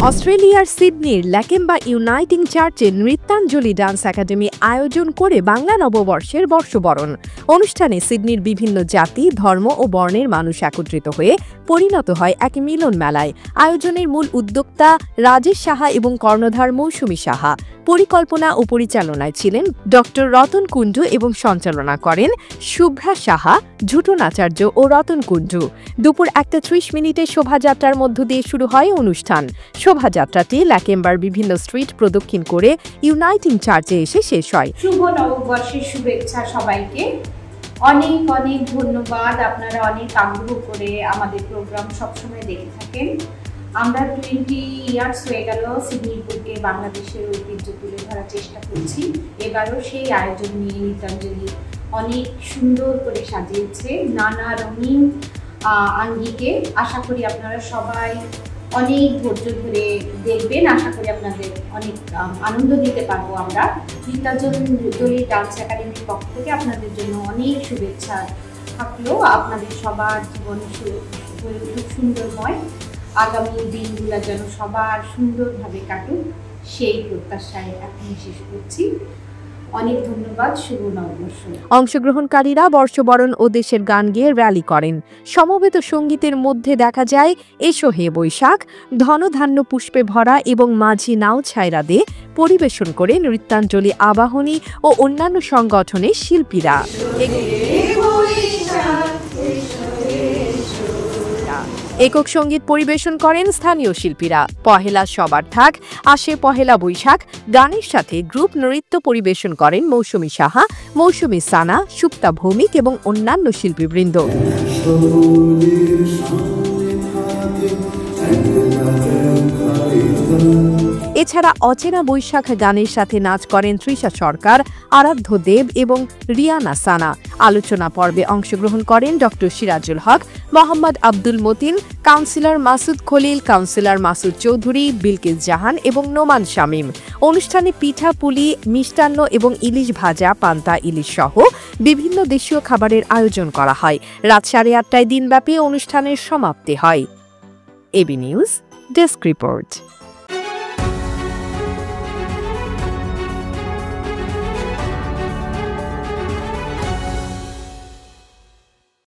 অস্ট্রেলিয়ার সিডনির Lakemba uniting চার্চে Nrityanjali dance academy আয়োজন করে বাংলা নববর্ষের বর্ষবরণ অনুষ্ঠানে সিডনির বিভিন্ন জাতি, ধর্ম ও বর্ণের মানুষ একত্রিত হয়ে পরিণত হয় এক মিলন মেলায়। আয়োজনের মূল উদ্যোক্তা রাজেশ সাহা এবং কর্ণধার মৌসুমী সাহা। পরিকল্পনা ও পরিচালনায় ছিলেন ডক্টর রতন কুণ্ডু এবং সঞ্চালনা করেন শুভ্রা সাহা, ঝুটন আচার্য ও রতন কুণ্ডু। দুপুর 1:30 শোভাযাত্রার মধ্য দিয়ে শুরু হয় অনুষ্ঠান। শোভাযাত্রাটি ল্যাকেম্বার বিভিন্ন স্ট্রিট প্রদক্ষিণ করে ইউনাইটিং চার্চে এসে শেষ হয়। শুভ নববর্ষের শুভেচ্ছা সবাইকে। অনেক অনেক ধন্যবাদ। আপনারা অনেক আগ্রহ করে আমাদের প্রোগ্রাম সবসময় দেখে থাকেন। আমরা 20 ইয়ার্স হয়ে গেল সিডনিপুরকে বাংলাদেশের ঐতিহ্য তুলে ধরার চেষ্টা করছি। এবারও সেই আয়োজন নিয়ে নৃত্যাঞ্জলি অনেক সুন্দর করে সাজিয়েছে, নানা রঙিন আঙ্গিকে। আশা করি আপনারা সবাই অনেক ধৈর্য ধরে দেখবেন। আশা করি আপনাদের অনেক আনন্দ দিতে পারবো আমরা। নৃত্যাঞ্জলি ডান্স একাডেমির পক্ষ থেকে আপনাদের জন্য অনেক শুভেচ্ছা থাকলো। আপনাদের সবার জীবন খুব সুন্দরময়, আগামী দিনগুলো যেন সবার সুন্দরভাবে কাটুক, সেই প্রত্যাশায় এখন শেষ করছি। অনেক ধন্যবাদ। শুভ নববর্ষ। অংশগ্রহণকারীরা বর্ষবরণ ও দেশের গান গেয়ে র্যালি করেন। সমবেত সঙ্গীতের মধ্যে দেখা যায় এসো হে বৈশাখ, ধনধান্য পুষ্পে ভরা এবং মাঝি নাও ছায়রা দে পরিবেশন করে নৃত্যাঞ্জলি আবাহনী ও অন্যান্য সংগঠনের শিল্পীরা। একক সঙ্গীত পরিবেশন করেন স্থানীয় শিল্পীরা। পহেলা সবার থাক, আসে পহেলা বৈশাখ গানের সাথে গ্রুপ নৃত্য পরিবেশন করেন মৌসুমী সাহা, মৌসুমী সানা, সুপ্তা ভৌমিক এবং অন্যান্য শিল্পীবৃন্দ। এছাড়া অচেনা বৈশাখ গানের সাথে নাচ করেন তৃষা সরকার, আরাধ্য দেব এবং রিয়ানা সানা। আলোচনা পর্বে অংশগ্রহণ করেন ডক্টর সিরাজুল হক, মোহাম্মদ আব্দুল মতিন, কাউন্সিলর মাসুদ খলিল, কাউন্সিলর মাসুদ চৌধুরী, বিলকিস জাহান এবং নোমান শামীম। অনুষ্ঠানে পিঠা, পুলি, মিষ্টান্ন এবং ইলিশ ভাজা, পান্তা ইলিশ সহ বিভিন্ন দেশীয় খাবারের আয়োজন করা হয়। রাত 8:30টায় দিনব্যাপী অনুষ্ঠানের সমাপ্তি হয়। A B news desk report.